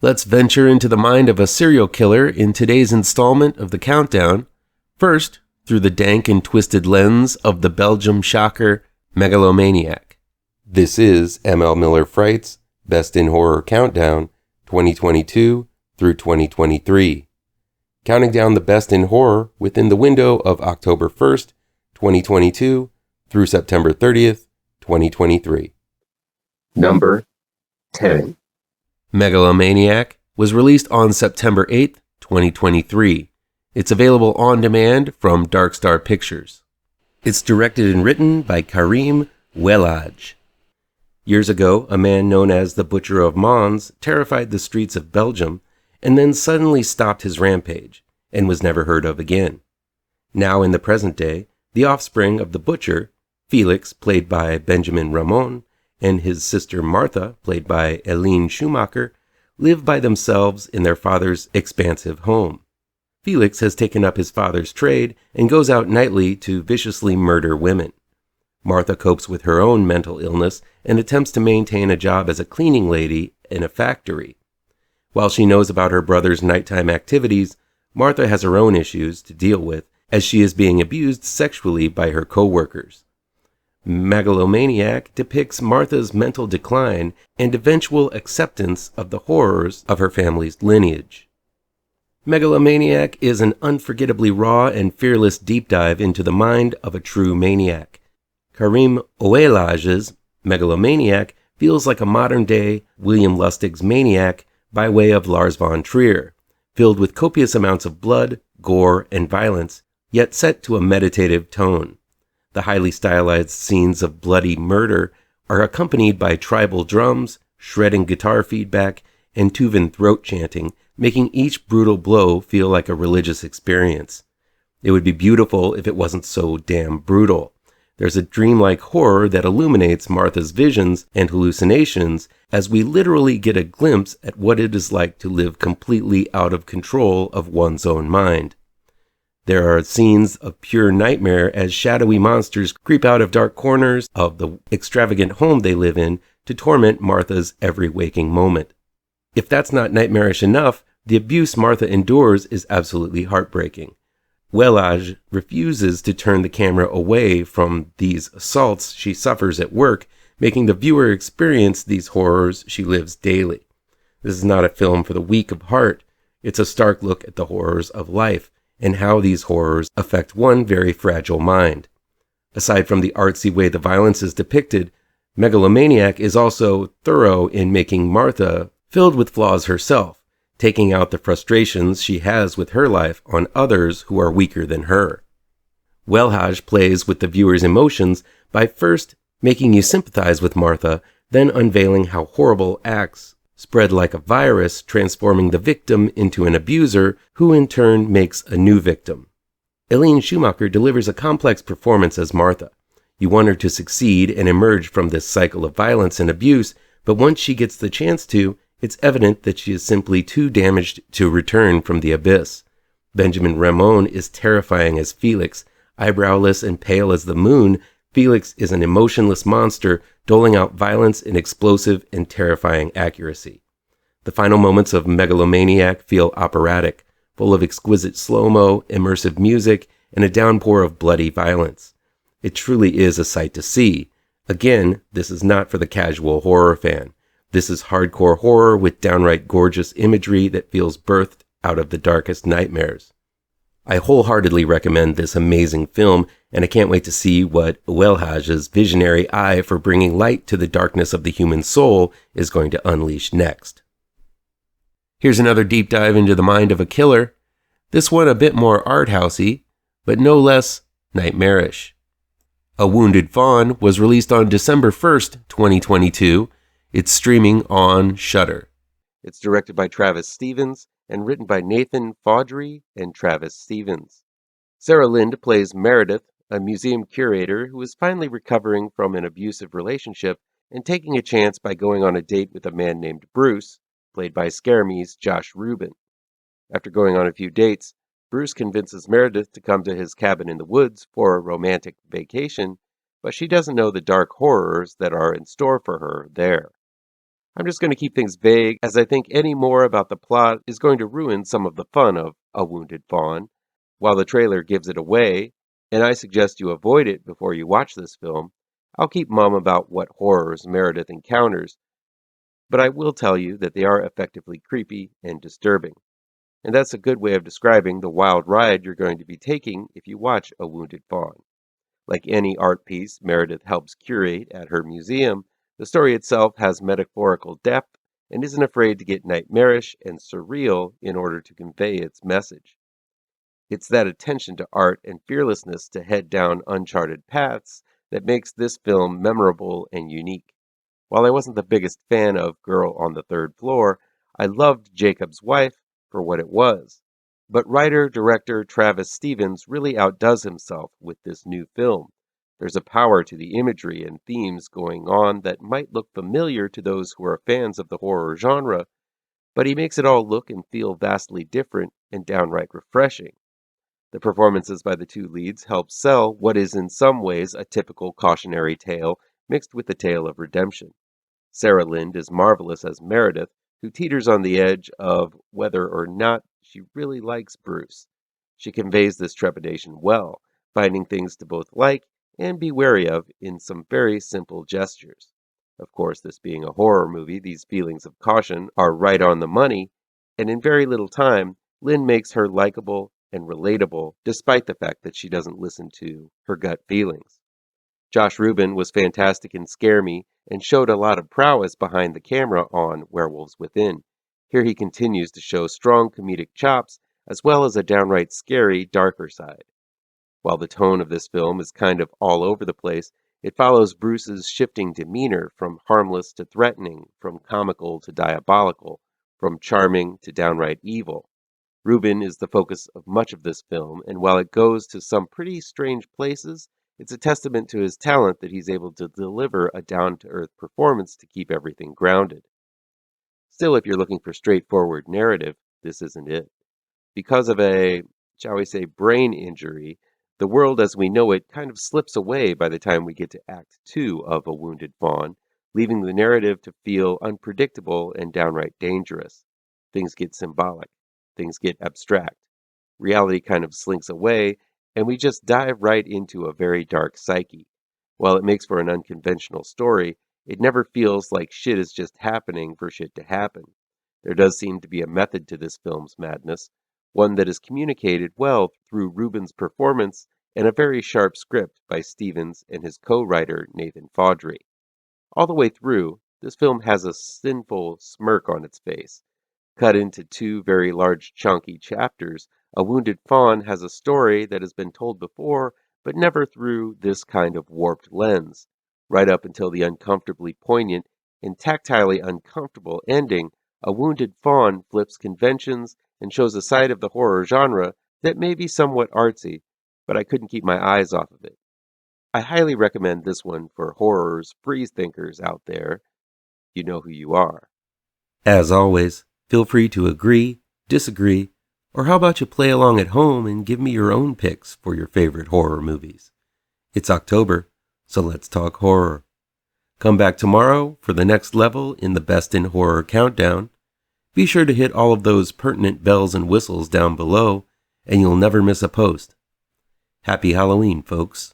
Let's venture into the mind of a serial killer in today's installment of The Countdown. First, through the dank and twisted lens of the Belgium shocker Megalomaniac. This is ML Miller Fright's Best in Horror Countdown 2022 through 2023. Counting down the best in horror within the window of October 1st, 2022 through September 30th, 2023. Number 10. Megalomaniac was released on September 8th, 2023. It's available on demand from Dark Star Pictures. It's directed and written by Karim Ouelhaj. Years ago, a man known as the Butcher of Mons terrified the streets of Belgium and then suddenly stopped his rampage and was never heard of again. Now in the present day, the offspring of the Butcher, Felix, played by Benjamin Ramon, and his sister Martha, played by Eline Schumacher, live by themselves in their father's expansive home. Felix has taken up his father's trade and goes out nightly to viciously murder women. Martha copes with her own mental illness and attempts to maintain a job as a cleaning lady in a factory. While she knows about her brother's nighttime activities, Martha has her own issues to deal with as she is being abused sexually by her co-workers. Megalomaniac depicts Martha's mental decline and eventual acceptance of the horrors of her family's lineage. Megalomaniac is an unforgettably raw and fearless deep dive into the mind of a true maniac. Karim Ouelhaj's Megalomaniac feels like a modern-day William Lustig's Maniac by way of Lars von Trier, filled with copious amounts of blood, gore, and violence, yet set to a meditative tone. The highly stylized scenes of bloody murder are accompanied by tribal drums, shredding guitar feedback, and Tuvan throat chanting, making each brutal blow feel like a religious experience. It would be beautiful if it wasn't so damn brutal. There's a dreamlike horror that illuminates Martha's visions and hallucinations as we literally get a glimpse at what it is like to live completely out of control of one's own mind. There are scenes of pure nightmare as shadowy monsters creep out of dark corners of the extravagant home they live in to torment Martha's every waking moment. If that's not nightmarish enough, the abuse Martha endures is absolutely heartbreaking. Ouelhaj refuses to turn the camera away from these assaults she suffers at work, making the viewer experience these horrors she lives daily. This is not a film for the weak of heart. It's a stark look at the horrors of life and how these horrors affect one very fragile mind. Aside from the artsy way the violence is depicted, Megalomaniac is also thorough in making Martha filled with flaws herself, taking out the frustrations she has with her life on others who are weaker than her. Ouelhaj plays with the viewer's emotions by first making you sympathize with Martha, then unveiling how horrible acts spread like a virus, transforming the victim into an abuser who in turn makes a new victim. Eline Schumacher delivers a complex performance as Martha. You want her to succeed and emerge from this cycle of violence and abuse, but once she gets the chance to, it's evident that she is simply too damaged to return from the abyss. Benjamin Ramon is terrifying as Felix. Eyebrowless and pale as the moon, Felix is an emotionless monster doling out violence in explosive and terrifying accuracy. The final moments of Megalomaniac feel operatic, full of exquisite slow-mo, immersive music, and a downpour of bloody violence. It truly is a sight to see. Again, this is not for the casual horror fan. This is hardcore horror with downright gorgeous imagery that feels birthed out of the darkest nightmares. I wholeheartedly recommend this amazing film, and I can't wait to see what Ouelhaj's visionary eye for bringing light to the darkness of the human soul is going to unleash next. Here's another deep dive into the mind of a killer. This one a bit more art-housey, but no less nightmarish. A Wounded Fawn was released on December 1st, 2022. It's streaming on Shudder. It's directed by Travis Stevens and written by Nathan Faudree and Travis Stevens. Sarah Lind plays Meredith, a museum curator who is finally recovering from an abusive relationship and taking a chance by going on a date with a man named Bruce, played by Scare Me's Josh Rubin. After going on a few dates, Bruce convinces Meredith to come to his cabin in the woods for a romantic vacation, but she doesn't know the dark horrors that are in store for her there. I'm just going to keep things vague, as I think any more about the plot is going to ruin some of the fun of A Wounded Fawn. While the trailer gives it away, and I suggest you avoid it before you watch this film, I'll keep mum about what horrors Meredith encounters, but I will tell you that they are effectively creepy and disturbing. And that's a good way of describing the wild ride you're going to be taking if you watch A Wounded Fawn. Like any art piece Meredith helps curate at her museum, the story itself has metaphorical depth and isn't afraid to get nightmarish and surreal in order to convey its message. It's that attention to art and fearlessness to head down uncharted paths that makes this film memorable and unique. While I wasn't the biggest fan of Girl on the Third Floor, I loved Jacob's Wife for what it was. But writer-director Travis Stevens really outdoes himself with this new film. There's a power to the imagery and themes going on that might look familiar to those who are fans of the horror genre, but he makes it all look and feel vastly different and downright refreshing. The performances by the two leads help sell what is in some ways a typical cautionary tale mixed with the tale of redemption. Sarah Lind is marvelous as Meredith, who teeters on the edge of whether or not she really likes Bruce. She conveys this trepidation well, finding things to both like and be wary of in some very simple gestures. Of course, this being a horror movie, these feelings of caution are right on the money, and in very little time, Lind makes her likable and relatable, despite the fact that she doesn't listen to her gut feelings. Josh Rubin was fantastic in Scare Me and showed a lot of prowess behind the camera on Werewolves Within. Here he continues to show strong comedic chops as well as a downright scary, darker side. While the tone of this film is kind of all over the place, it follows Bruce's shifting demeanor from harmless to threatening, from comical to diabolical, from charming to downright evil. Rubin is the focus of much of this film, and while it goes to some pretty strange places, it's a testament to his talent that he's able to deliver a down-to-earth performance to keep everything grounded. Still, if you're looking for straightforward narrative, this isn't it. Because of a, shall we say, brain injury, the world as we know it kind of slips away by the time we get to Act 2 of A Wounded Fawn, leaving the narrative to feel unpredictable and downright dangerous. Things get symbolic. Things get abstract. Reality kind of slinks away, and we just dive right into a very dark psyche. While it makes for an unconventional story, it never feels like shit is just happening for shit to happen. There does seem to be a method to this film's madness, one that is communicated well through Rubin's performance and a very sharp script by Stevens and his co-writer Nathan Faudree. All the way through, this film has a sinful smirk on its face. Cut into two very large chunky chapters, A Wounded Fawn has a story that has been told before, but never through this kind of warped lens. Right up until the uncomfortably poignant and tactilely uncomfortable ending, A Wounded Fawn flips conventions and shows a side of the horror genre that may be somewhat artsy, but I couldn't keep my eyes off of it. I highly recommend this one for horror's freeze thinkers out there. You know who you are. As always, feel free to agree, disagree, or how about you play along at home and give me your own picks for your favorite horror movies. It's October, so let's talk horror. Come back tomorrow for the next level in the Best in Horror Countdown. Be sure to hit all of those pertinent bells and whistles down below, and you'll never miss a post. Happy Halloween, folks.